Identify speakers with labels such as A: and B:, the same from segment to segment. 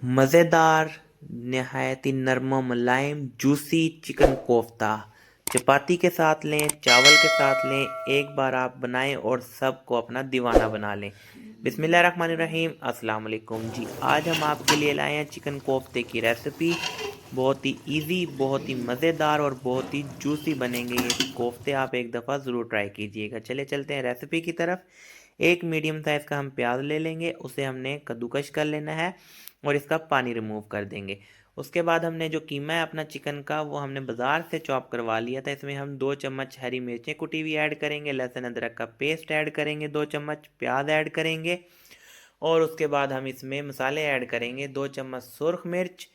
A: मज़ेदार, नहायत ही नरम मुलायम जूसी चिकन कोफ्ता चपाती के साथ लें, चावल के साथ लें। एक बार आप बनाएं और सबको अपना दीवाना बना लें। बिस्मिल्लाहिर्रहमानिर्रहीम, अस्सलाम वालेकुम जी। आज हम आपके लिए लाए हैं चिकन कोफ्ते की रेसिपी। बहुत ही इजी, बहुत ही मज़ेदार और बहुत ही जूसी बनेंगे ये कोफ्ते। आप एक दफ़ा ज़रूर ट्राई कीजिएगा। चले चलते हैं रेसिपी की तरफ। एक मीडियम साइज़ का हम प्याज ले लेंगे, उसे हमने कद्दूकश कर लेना है और इसका पानी रिमूव कर देंगे। उसके बाद हमने जो कीमा है अपना चिकन का, वो हमने बाज़ार से चॉप करवा लिया था। इसमें हम 2 चम्मच हरी मिर्चें कुटी हुई ऐड करेंगे, लहसुन अदरक का पेस्ट ऐड करेंगे, 2 चम्मच प्याज ऐड करेंगे और उसके बाद हम इसमें मसाले ऐड करेंगे। 2 चम्मच सुरख मिर्च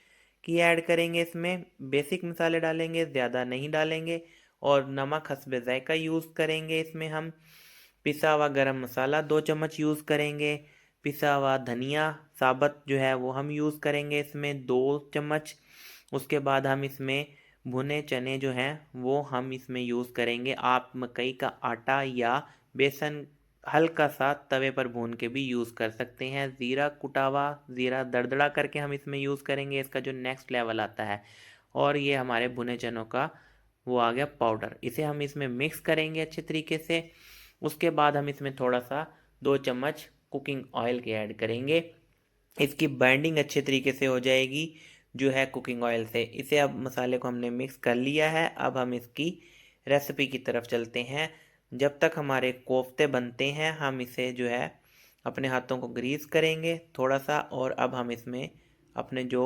A: की ऐड करेंगे, इसमें बेसिक मसाले डालेंगे, ज़्यादा नहीं डालेंगे। और नमक हस्बे ज़ायका यूज़ करेंगे। इसमें हम पिसा हुआ गरम मसाला 2 चम्मच यूज़ करेंगे। पिसा हुआ धनिया साबुत जो है वो हम यूज़ करेंगे इसमें 2 चम्मच। उसके बाद हम इसमें भुने चने जो हैं वो हम इसमें यूज़ करेंगे। आप मकई का आटा या बेसन हल्का सा तवे पर भून के भी यूज़ कर सकते हैं। ज़ीरा कुटा हुआ, ज़ीरा दरदरा करके हम इसमें यूज़ करेंगे, इसका जो नेक्स्ट लेवल आता है। और ये हमारे भुने चनों का वो आ गया पाउडर। इसे हम इसमें मिक्स करेंगे अच्छे तरीके से। उसके बाद हम इसमें थोड़ा सा 2 चम्मच कुकिंग ऑयल के ऐड करेंगे। इसकी बाइंडिंग अच्छे तरीके से हो जाएगी जो है कुकिंग ऑयल से। इसे अब मसाले को हमने मिक्स कर लिया है। अब हम इसकी रेसिपी की तरफ चलते हैं। जब तक हमारे कोफ्ते बनते हैं हम इसे जो है अपने हाथों को ग्रीस करेंगे थोड़ा सा। और अब हम इसमें अपने जो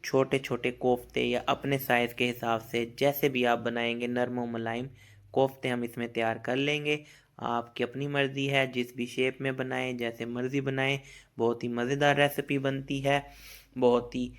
A: छोटे छोटे कोफ्ते या अपने साइज़ के हिसाब से जैसे भी आप बनाएंगे नरम मुलायम कोफ्ते हम इसमें तैयार कर लेंगे। आपकी अपनी मर्ज़ी है, जिस भी शेप में बनाएं, जैसे मर्ज़ी बनाएं। बहुत ही मज़ेदार रेसिपी बनती है, बहुत ही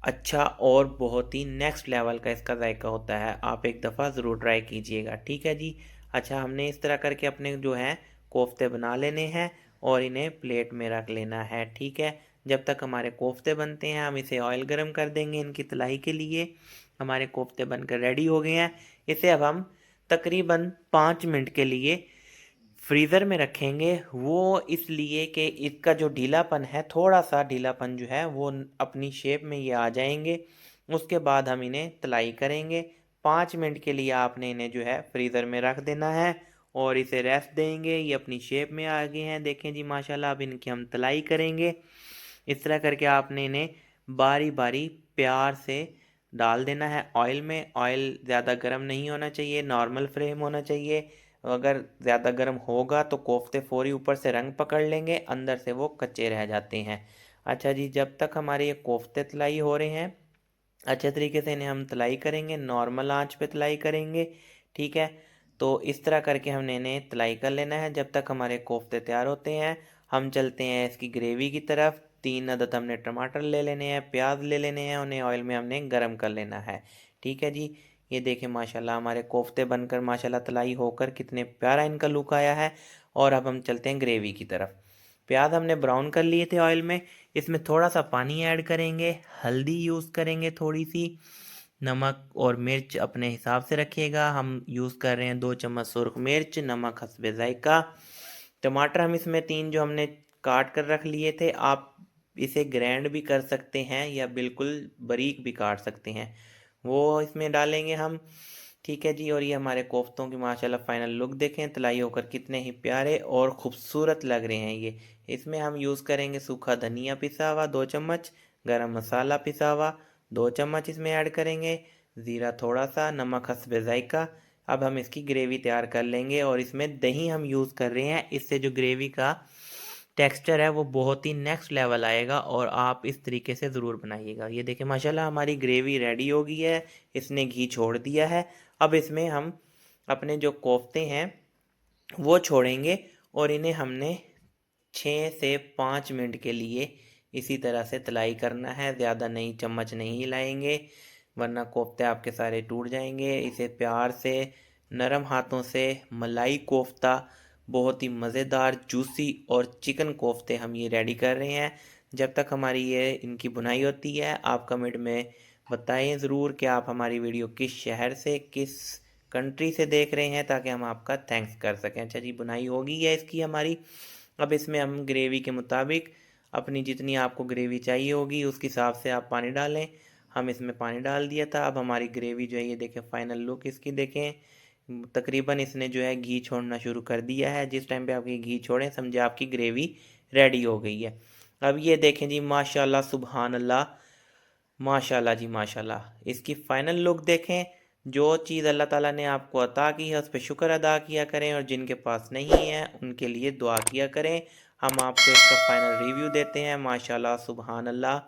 A: अच्छा और बहुत ही नेक्स्ट लेवल का इसका जायका होता है। आप एक दफ़ा ज़रूर ट्राई कीजिएगा, ठीक है जी। अच्छा, हमने इस तरह करके अपने जो हैं कोफ्ते बना लेने हैं और इन्हें प्लेट में रख लेना है, ठीक है। जब तक हमारे कोफ्ते बनते हैं हम इसे ऑयल गर्म कर देंगे इनकी तलाई के लिए। हमारे कोफ्ते बनकर रेडी हो गए हैं। इसे अब हम तकरीबन 5 मिनट के लिए फ्रीज़र में रखेंगे। वो इसलिए कि इसका जो ढीलापन है, थोड़ा सा ढीलापन जो है वो अपनी शेप में ये आ जाएंगे। उसके बाद हम इन्हें तलाई करेंगे। 5 मिनट के लिए आपने इन्हें जो है फ्रीज़र में रख देना है और इसे रेस्ट देंगे। ये अपनी शेप में आ गए हैं, देखें जी माशाल्लाह। अब इनकी हम तलाई करेंगे। इस तरह करके आपने इन्हें बारी बारी प्यार से डाल देना है ऑयल में। ऑयल ज़्यादा गर्म नहीं होना चाहिए, नॉर्मल फ्लेम होना चाहिए। अगर ज़्यादा गर्म होगा तो कोफ्ते फौरी ऊपर से रंग पकड़ लेंगे, अंदर से वो कच्चे रह जाते हैं। अच्छा जी, जब तक हमारे ये कोफ्ते तलाई हो रहे हैं अच्छे तरीके से इन्हें हम तलाई करेंगे, नॉर्मल आंच पे तलाई करेंगे, ठीक है। तो इस तरह करके हमने इन्हें तलाई कर लेना है जब तक हमारे कोफ्ते तैयार होते हैं। हम चलते हैं इसकी ग्रेवी की तरफ। 3 अदद हमने टमाटर ले लेने हैं, प्याज ले लेने हैं, उन्हें ऑयल में हमने गरम कर लेना है, ठीक है जी। ये देखें माशाल्लाह हमारे कोफ्ते बनकर माशाल्लाह तलाई होकर कितने प्यारा इनका लुक आया है। और अब हम चलते हैं ग्रेवी की तरफ। प्याज हमने ब्राउन कर लिए थे ऑयल में, इसमें थोड़ा सा पानी ऐड करेंगे, हल्दी यूज़ करेंगे थोड़ी सी, नमक और मिर्च अपने हिसाब से रखिएगा। हम यूज़ कर रहे हैं 2 चम्मच सुरख मिर्च, नमक हस्बे ज़ायका। टमाटर हम इसमें 3 जो हमने काट कर रख लिए थे, आप इसे ग्राइंड भी कर सकते हैं या बिल्कुल बारीक भी काट सकते हैं, वो इसमें डालेंगे हम, ठीक है जी। और ये हमारे कोफ्तों की माशाल्लाह फाइनल लुक देखें, तलाई होकर कितने ही प्यारे और ख़ूबसूरत लग रहे हैं ये। इसमें हम यूज़ करेंगे सूखा धनिया पिसा हुआ 2 चम्मच, गरम मसाला पिसा हुआ 2 चम्मच इसमें ऐड करेंगे, ज़ीरा थोड़ा सा, नमक हस्बे ज़ायका। अब हम इसकी ग्रेवी तैयार कर लेंगे और इसमें दही हम यूज़ कर रहे हैं। इससे जो ग्रेवी का टेक्सचर है वो बहुत ही नेक्स्ट लेवल आएगा और आप इस तरीके से ज़रूर बनाइएगा। ये देखें माशाल्लाह हमारी ग्रेवी रेडी हो गई है, इसने घी छोड़ दिया है। अब इसमें हम अपने जो कोफ्ते हैं वो छोड़ेंगे और इन्हें हमने 6 से 5 मिनट के लिए इसी तरह से तलाई करना है। ज़्यादा नहीं, चम्मच नहीं हिलाएंगे वरना कोफ्ते आपके सारे टूट जाएंगे। इसे प्यार से नरम हाथों से मलाई कोफ्ता, बहुत ही मज़ेदार जूसी और चिकन कोफ्ते हम ये रेडी कर रहे हैं। जब तक हमारी ये इनकी बुनाई होती है आप कमेंट में बताएं ज़रूर कि आप हमारी वीडियो किस शहर से, किस कंट्री से देख रहे हैं, ताकि हम आपका थैंक्स कर सकें। अच्छा जी, बुनाई होगी है इसकी हमारी। अब इसमें हम ग्रेवी के मुताबिक अपनी जितनी आपको ग्रेवी चाहिए होगी उस हिसाब से आप पानी डालें। हम इसमें पानी डाल दिया था। अब हमारी ग्रेवी जो है ये देखें, फाइनल लुक इसकी देखें। तकरीबन इसने जो है घी छोड़ना शुरू कर दिया है। जिस टाइम पे आपकी घी छोड़े समझे आपकी ग्रेवी रेडी हो गई है। अब ये देखें जी, माशाल्लाह सुबहान अल्लाह, माशाल्लाह जी माशाल्लाह। इसकी फ़ाइनल लुक देखें। जो चीज़ अल्लाह ताला ने आपको अता की है उस पर शुक्र अदा किया करें, और जिनके पास नहीं है उनके लिए दुआ किया करें। हम आपको इसका फ़ाइनल रिव्यू देते हैं। माशाल्लाह सुबहान अल्लाह।